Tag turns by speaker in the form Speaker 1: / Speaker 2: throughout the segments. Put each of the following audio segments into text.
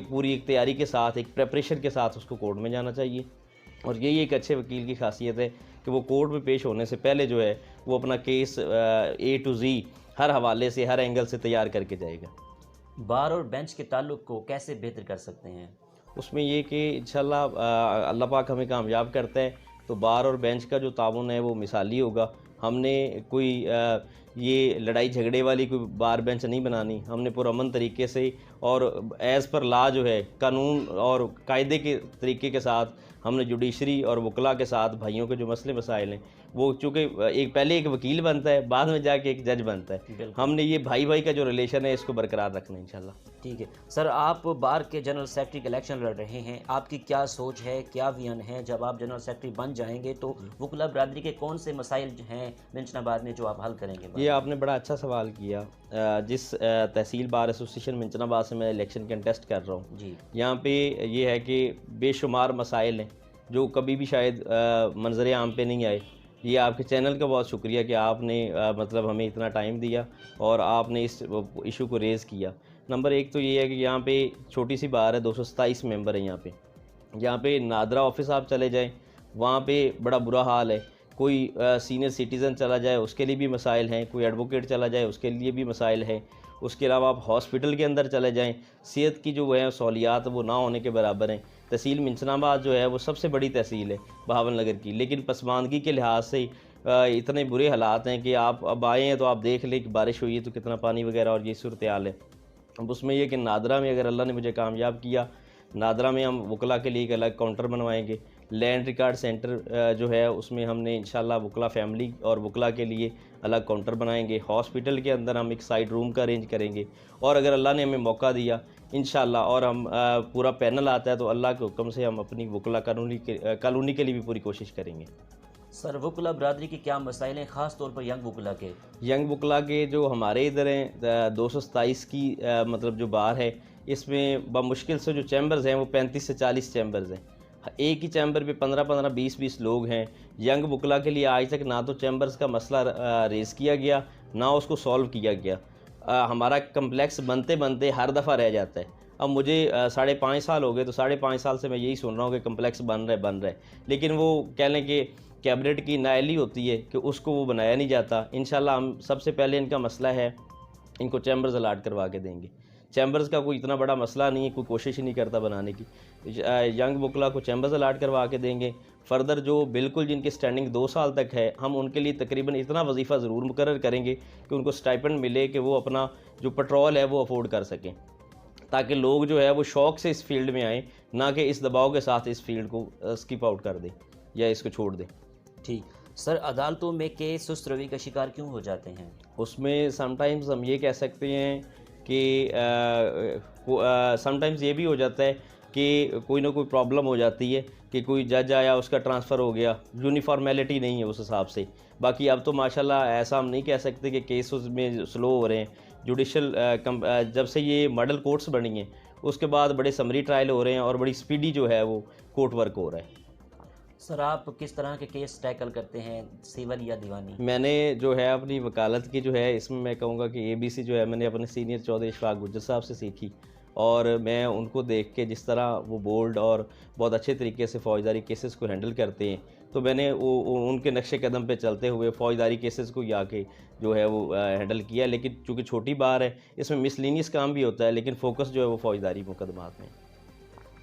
Speaker 1: पूरी एक तैयारी के साथ, एक प्रेपरेशन के साथ उसको कोर्ट में जाना चाहिए। और यही एक अच्छे वकील की खासियत है कि वो कोर्ट में पेश होने से पहले जो है वो अपना केस A to Z हर हवाले से, हर एंगल से तैयार करके जाएगा।
Speaker 2: बार और बेंच के ताल्लुक़ को कैसे बेहतर कर सकते हैं?
Speaker 1: उसमें ये कि इंशाल्लाह अल्लाह पाक हमें कामयाब करता है तो बार और बेंच का जो ताउन है वो मिसाली होगा। हमने कोई ये लड़ाई झगड़े वाली कोई बार बेंच नहीं बनानी। हमने पुरअमन तरीके से और एज़ पर लॉ जो है, कानून और कायदे के तरीके के साथ हमने जुडिशरी और वकला के साथ भाइयों के जो मसले मसाइल हैं वो, चूँकि पहले एक वकील बनता है, बाद में जाके एक जज बनता है, हमने ये भाई भाई का जो रिलेशन है इसको बरकरार रखना है इंशाल्लाह।
Speaker 2: ठीक है सर, आप बार के जनरल सेक्रेटरी के इलेक्शन लड़ रहे हैं, आपकी क्या सोच है, क्या विजन है? जब आप जनरल सेक्रेटरी बन जाएंगे तो वकला बरादरी के कौन से मसाइल हैं मिंचनाबाद में जो आप हल करेंगे?
Speaker 1: ये आपने बड़ा अच्छा सवाल किया। जिस तहसील बार एसोसिएशन मिंचनाबाद से मैं इलेक्शन कंटेस्ट कर रहा हूँ
Speaker 2: जी,
Speaker 1: यहाँ पे ये है कि बेशुमार मसाइल हैं जो कभी भी शायद मंजर आम पे नहीं आए। ये आपके चैनल का बहुत शुक्रिया कि आपने मतलब हमें इतना टाइम दिया और आपने इस इशू को रेज़ किया। नंबर एक तो ये है कि यहाँ पे छोटी सी बार है, 227 मेंबर हैं यहाँ पे नादरा ऑफिस आप चले जाएं, वहाँ पे बड़ा बुरा हाल है। कोई सीनियर सिटीज़न चला जाए उसके लिए भी मसाइल हैं, कोई एडवोकेट चला जाए उसके लिए भी मसाइल हैं। उसके अलावा आप हॉस्पिटल के अंदर चले जाएं, सेहत की जो है सहूलियात वो ना होने के बराबर हैं। तहसील मिंचनाबाद जो है वो सबसे बड़ी तहसील है बहावल नगर की, लेकिन पसमानदगी के लिहाज से इतने बुरे हालात हैं कि आप अब आए हैं तो आप देख लें कि बारिश हुई है तो कितना पानी वगैरह और ये सूरत हाल है। अब उसमें यह कि नादरा में अगर अल्लाह ने मुझे कामयाब किया, नादरा में हम वकला के लिए एक अलग काउंटर बनवाएंगे। लैंड रिकॉर्ड सेंटर जो है उसमें हमने इंशाल्लाह वकला फैमिली और वकला के लिए अलग काउंटर बनाएंगे। हॉस्पिटल के अंदर हम एक साइड रूम का अरेंज करेंगे और अगर अल्लाह ने हमें मौका दिया इंशाल्लाह और हम पूरा पैनल आता है तो अल्लाह के हुक्म से हम अपनी वकला कॉलोनी के लिए भी पूरी कोशिश करेंगे।
Speaker 2: सर वकला बरादरी के क्या मसाइल हैं, ख़ास तौर पर यंग वकला के?
Speaker 1: यंग वकला के जो हमारे इधर हैं 227 की मतलब जो बार है इसमें बमुश्किल से जो चैम्बर्स हैं वो 35 से 40 चैम्बर्स हैं। एक ही चैम्बर पे 15-15, 20-20 लोग हैं। यंग वकला के लिए आज तक ना तो चैम्बर्स का मसला रेज़ किया गया, ना उसको सॉल्व किया गया। हमारा कम्प्लेक्स बनते बनते हर दफ़ा रह जाता है। अब मुझे 5.5 साल हो गए तो 5.5 साल से मैं यही सुन रहा हूँ कि कम्प्लेक्स बन रहा है, लेकिन वो कह लें कि कैबिनेट की नाअहली होती है कि उसको वो बनाया नहीं जाता। इंशाल्लाह हम सबसे पहले इनका मसला है, इनको चैम्बर्स अलाट करवा के देंगे। चैम्बर्स का कोई इतना बड़ा मसला नहीं है, कोई कोशिश ही नहीं करता बनाने की। यंग वकला को चैम्बर्स अलाट करवा के देंगे। फ़र्दर जो बिल्कुल जिनकी स्टैंडिंग 2 साल तक है, हम उनके लिए तकरीबन इतना वजीफ़ा ज़रूर मुकर्रर करेंगे कि उनको स्टाइपेंड मिले कि वो अपना जो पेट्रोल है वो अफोर्ड कर सकें, ताकि लोग जो है वो शौक़ से इस फील्ड में आएँ, ना कि इस दबाव के साथ इस फील्ड को स्किप आउट कर दें या इसको छोड़ दें।
Speaker 2: ठीक सर, अदालतों में केस सुस्त रवि का शिकार क्यों हो जाते हैं?
Speaker 1: उसमें समटाइम्स हम ये कह सकते हैं कि समटाइम्स ये भी हो जाता है कि कोई ना कोई प्रॉब्लम हो जाती है कि कोई जज आया उसका ट्रांसफ़र हो गया, यूनिफॉर्मेलिटी नहीं है उस हिसाब से। बाकी अब तो माशाल्लाह ऐसा हम नहीं कह सकते कि केस में स्लो हो रहे हैं। जुडिशल जब से ये मॉडल कोर्ट्स बनी हैं उसके बाद बड़े समरी ट्रायल हो रहे हैं और बड़ी स्पीडी जो है वो कोर्ट वर्क हो रहा है।
Speaker 2: सर आप किस तरह के केस टैकल करते हैं, सिविल या दीवानी?
Speaker 1: मैंने जो है अपनी वकालत की जो है इसमें मैं कहूँगा कि ABC जो है मैंने अपने सीनियर चौधरी इशफाक गुज्जर साहब से सीखी और मैं उनको देख के जिस तरह वो बोल्ड और बहुत अच्छे तरीके से फ़ौजदारी केसेस को हैंडल करते हैं तो मैंने वो उनके नक्शे कदम पे चलते हुए फ़ौजदारी केसेस को आके जो है वो हैंडल किया। लेकिन चूँकि छोटी बार है इसमें मिसलिनियस काम भी होता है, लेकिन फ़ोकस जो है वो फ़ौजदारी मुकदमात में।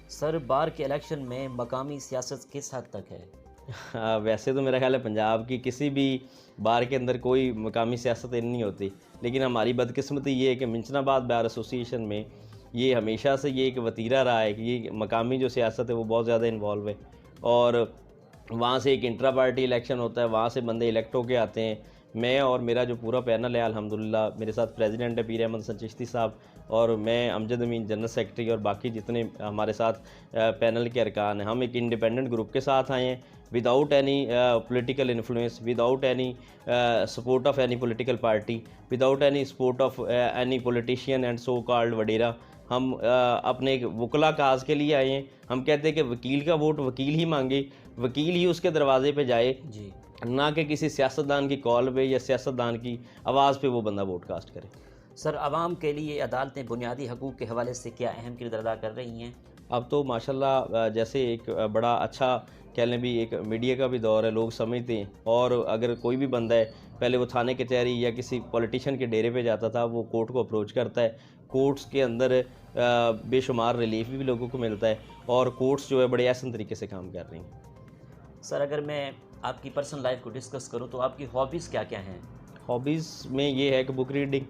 Speaker 2: सर बार के इलेक्शन में मकामी सियासत किस हद तक है?
Speaker 1: वैसे तो मेरा ख्याल है पंजाब की किसी भी बार के अंदर कोई मकामी सियासत नहीं होती, लेकिन हमारी बदकिस्मती ये है कि मिंचनाबाद बार एसोसिएशन में ये हमेशा से ये एक वतीरा रहा है कि ये मकामी जो सियासत है वो बहुत ज़्यादा इन्वॉल्व है और वहाँ से एक इंट्रा पार्टी इलेक्शन होता है, वहाँ से बंदे इलेक्ट होके आते हैं। मैं और मेरा जो पूरा पैनल है अल्हम्दुलिल्लाह, मेरे साथ प्रेसिडेंट है पीर अहमद हसन चिश्ती साहब और मैं अमजद अमीन जनरल सेक्रेटरी और बाकी जितने हमारे साथ पैनल के अरकान हैं, हम एक इंडिपेंडेंट ग्रुप के साथ आए हैं without any political influence, without any support of any political party, without any support of any politician and so called wadera. हम अपने एक वकला काज के लिए आए हैं। हम कहते हैं कि वकील का वोट वकील ही मांगे, वकील ही उसके दरवाजे पे जाए
Speaker 2: जी,
Speaker 1: ना कि किसी सियासतदान की कॉल पे या सियासतदान की आवाज़ पे वो बंदा वोट कास्ट करे।
Speaker 2: सर, आवाम के लिए अदालतें बुनियादी हकूक़ के हवाले से क्या अहम किरदार अदा कर रही हैं?
Speaker 1: अब तो माशाल्लाह जैसे एक बड़ा अच्छा कह लें भी एक मीडिया का भी दौर है, लोग समझते हैं। और अगर कोई भी बंदा है, पहले वो थाने कचहरी या किसी पॉलिटिशियन के डेरे पे जाता था, वो कोर्ट को अप्रोच करता है। कोर्ट्स के अंदर बेशुमार रिलीफ भी लोगों को मिलता है, और कोर्ट्स जो है बड़े एहसन तरीके से काम कर रही हैं।
Speaker 2: सर, अगर मैं आपकी पर्सनल लाइफ को डिस्कस करूँ तो आपकी हॉबीज़ क्या-क्या हैं?
Speaker 1: हॉबीज़ में ये है कि बुक रीडिंग,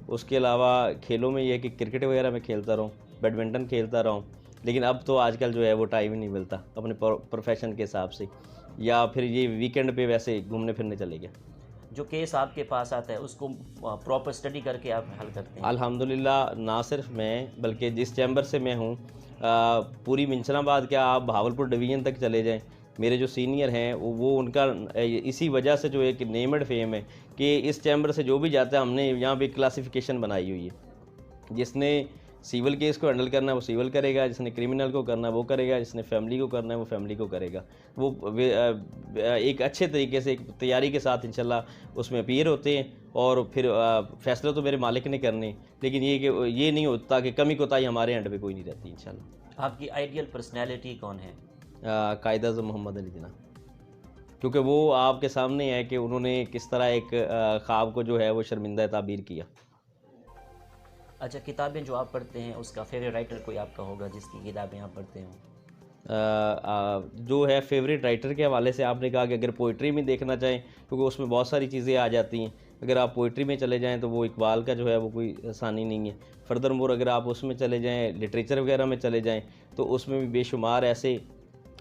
Speaker 1: उसके अलावा खेलों में ये है कि क्रिकेट वगैरह मैं खेलता रहूँ, बैडमिंटन खेलता रहूँ। लेकिन अब तो आजकल जो है वो टाइम ही नहीं मिलता अपने प्रोफेशन के हिसाब से, या फिर ये वीकेंड पे वैसे घूमने फिरने चले गए।
Speaker 2: जो केस आपके पास आता है उसको प्रॉपर स्टडी करके आप हल करते हैं?
Speaker 1: अल्हम्दुलिल्लाह ना सिर्फ मैं, बल्कि जिस चैम्बर से मैं हूँ, पूरी मिंचनाबाद क्या आप बहावलपुर डिवीज़न तक चले जाएँ, मेरे जो सीनियर हैं वो उनका इसी वजह से जो एक नेम एंड फेम है कि इस चैम्बर से जो भी जाता है, हमने यहाँ पे क्लासिफिकेशन बनाई हुई है। जिसने सिविल केस को हैंडल करना है वो सिविल करेगा, जिसने क्रिमिनल को करना है वो करेगा, जिसने फैमिली को करना है वो फैमिली को करेगा। वो एक अच्छे तरीके से एक तैयारी के साथ इंशाल्लाह उसमें अपीयर होते हैं, और फिर फैसला तो मेरे मालिक ने करने, लेकिन ये नहीं होता कि कमी कोताही हमारे एंड पे कोई नहीं रहती इंशाल्लाह।
Speaker 2: आपकी आइडियल पर्सनैलिटी कौन है?
Speaker 1: कायद आज़म मोहम्मद अली जिन्ना, क्योंकि वो आपके सामने है कि उन्होंने किस तरह एक ख्वाब को जो है वो शर्मिंदा ताबीर किया।
Speaker 2: अच्छा, किताबें जो आप पढ़ते हैं उसका फेवरेट राइटर कोई आपका होगा जिसकी किताबें आप पढ़ते हो?
Speaker 1: जो है फेवरेट राइटर के हवाले से आपने कहा कि अगर पोइट्री में देखना चाहें, क्योंकि उसमें बहुत सारी चीज़ें आ जाती हैं। अगर आप पोइट्री में चले जाएं तो वो इकबाल का जो है वो कोई आसानी नहीं है। फर्दर मोर अगर आप उसमें चले जाएं, लिटरेचर वगैरह में चले जाएं, तो उसमें भी बेशुमार ऐसे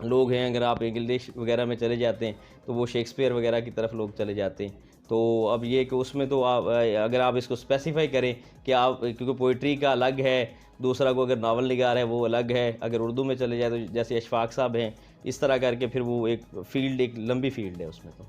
Speaker 1: लोग हैं। अगर आप इंग्लिश वगैरह में चले जाते हैं तो वो शेक्सपियर वगैरह की तरफ लोग चले जाते हैं। तो अब ये कि उसमें तो आप अगर आप इसको स्पेसिफाई करें कि आप, क्योंकि पोइट्री का अलग है, दूसरा को अगर नावल निगार है वो अलग है। अगर उर्दू में चले जाए तो जैसे अशफाक साहब हैं, इस तरह करके फिर वो एक फ़ील्ड, एक लंबी फील्ड है उसमें तो।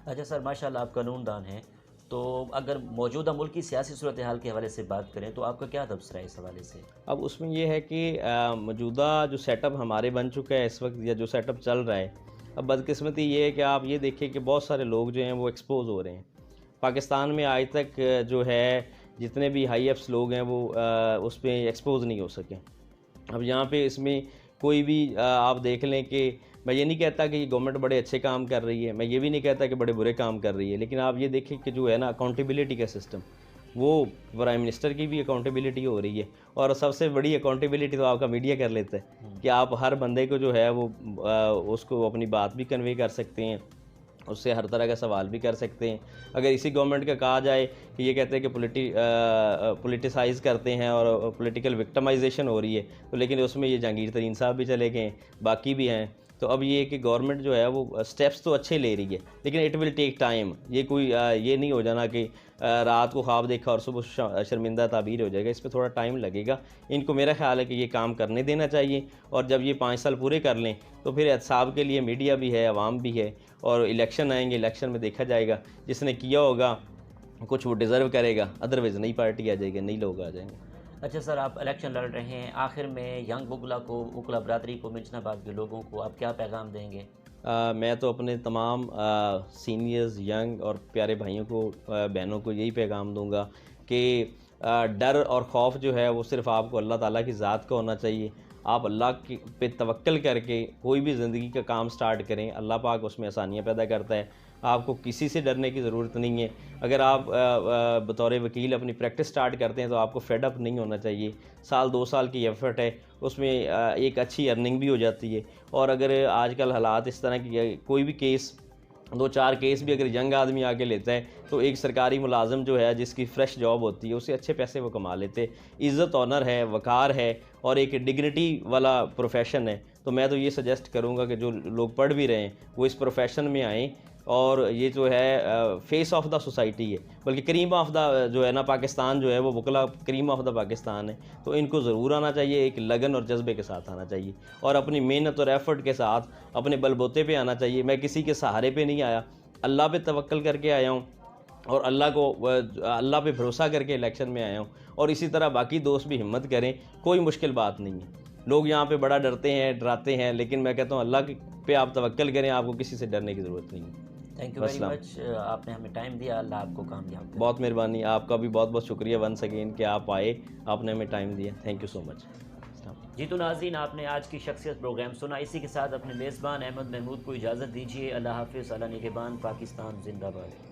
Speaker 2: अच्छा सर, माशाल्लाह आप कानूनदान हैं, तो अगर मौजूदा मुल्क की सियासी सूरत हाल के हवाले से बात करें तो आपका क्या तबसरा है इस हवाले से?
Speaker 1: अब उसमें ये है कि मौजूदा जो सेटअप हमारे बन चुका है इस वक्त, या जो सेटअप चल रहा है, अब बदकिस्मती ये है कि आप ये देखिए कि बहुत सारे लोग जो हैं वो एक्सपोज हो रहे हैं। पाकिस्तान में आज तक जो है जितने भी हाई एफ्स लोग हैं वो उस पर एक्सपोज नहीं हो सके। अब यहाँ पे इसमें कोई भी आप देख लें कि मैं ये नहीं कहता कि गवर्नमेंट बड़े अच्छे काम कर रही है, मैं ये भी नहीं कहता कि बड़े बुरे काम कर रही है, लेकिन आप ये देखें कि जो है ना अकाउंटेबिलिटी का सिस्टम, वो प्राइम मिनिस्टर की भी अकाउंटेबिलिटी हो रही है, और सबसे बड़ी अकाउंटेबिलिटी तो आपका मीडिया कर लेता है कि आप हर बंदे को जो है वो उसको अपनी बात भी कन्वे कर सकते हैं, उससे हर तरह का सवाल भी कर सकते हैं। अगर इसी गवर्नमेंट का कहा जाए कि ये कहते हैं कि पोलिटिसाइज़ करते हैं और पॉलिटिकल विक्टिमाइजेशन हो रही है, तो लेकिन उसमें ये जहांगीर तरीन साहब भी चले गए, बाकी भी हैं। तो अब ये कि गवर्नमेंट जो है वो स्टेप्स तो अच्छे ले रही है, लेकिन इट विल टेक टाइम। ये कोई ये नहीं हो जाना कि रात को ख्वाब देखा और सुबह शर्मिंदा ताबीर हो जाएगा। इस पर थोड़ा टाइम लगेगा। इनको मेरा ख्याल है कि ये काम करने देना चाहिए, और जब ये 5 साल पूरे कर लें तो फिर एहतसाब के लिए मीडिया भी है, आवाम भी है, और इलेक्शन आएंगे, इलेक्शन में देखा जाएगा जिसने किया होगा कुछ वो डिज़र्व करेगा, अदरवाइज़ नई पार्टी आ जाएगी, नई लोग आ जाएंगे।
Speaker 2: अच्छा सर, आप इलेक्शन लड़ रहे हैं, आखिर में यंग वकला को, वकला बरदरी को, मिंचनाबाद के लोगों को आप क्या पैगाम देंगे?
Speaker 1: मैं तो अपने तमाम सीनियर्स, यंग और प्यारे भाइयों को, बहनों को यही पैगाम दूंगा कि डर और खौफ जो है वो सिर्फ़ आपको अल्लाह ताला की ज़ात का होना चाहिए। आप अल्लाह पे तवक्कल करके कोई भी ज़िंदगी का काम स्टार्ट करें, अल्लाह पाक उसमें आसानियाँ पैदा करता है। आपको किसी से डरने की ज़रूरत नहीं है। अगर आप बतौर वकील अपनी प्रैक्टिस स्टार्ट करते हैं तो आपको फेड अप नहीं होना चाहिए। साल 2 साल की एफ़र्ट है, उसमें एक अच्छी अर्निंग भी हो जाती है। और अगर आजकल हालात इस तरह की, कोई भी केस, 2-4 केस भी अगर यंग आदमी आके लेता है तो एक सरकारी मुलाजिम जो है जिसकी फ़्रेश जॉब होती है उससे अच्छे पैसे वो कमा लेते। इज़्ज़त, ऑनर है, वक़ार है, और एक डिग्निटी वाला प्रोफेशन है। तो मैं तो ये सजेस्ट करूँगा कि जो लोग पढ़ भी रहे हैं वो इस प्रोफेशन में आएँ, और ये जो है फेस ऑफ द सोसाइटी है, बल्कि क्रीम ऑफ द जो है ना पाकिस्तान जो है वो वकला क्रीम ऑफ द पाकिस्तान है। तो इनको ज़रूर आना चाहिए, एक लगन और जज्बे के साथ आना चाहिए, और अपनी मेहनत और एफ़र्ट के साथ अपने बलबूते पे आना चाहिए। मैं किसी के सहारे पे नहीं आया, अल्लाह पे तवक्कल करके आया हूँ, और अल्लाह पे भरोसा करके इलेक्शन में आया हूँ। और इसी तरह बाकी दोस्त भी हिम्मत करें, कोई मुश्किल बात नहीं है। लोग यहाँ पे बड़ा डरते हैं, डराते हैं, लेकिन मैं कहता हूँ अल्लाह पे आप तवक्कल करें, आपको किसी से डरने की ज़रूरत नहीं है।
Speaker 2: थैंक यू वेरी मच, आपने हमें टाइम दिया, अल्लाह आपको कामयाब करे।
Speaker 1: बहुत मेहरबानी, आपका भी बहुत बहुत शुक्रिया वंस अगेन कि आप आए, आपने हमें टाइम दिया। Thank you so much.
Speaker 2: जी तो नाज़रीन, आपने आज की शख्सियत प्रोग्राम सुना। इसी के साथ अपने मेज़बान अहमद महमूद को इजाज़त दीजिए। अल्लाह हाफ़िज़। अल्लाह निगहबान। पाकिस्तान जिंदाबाद।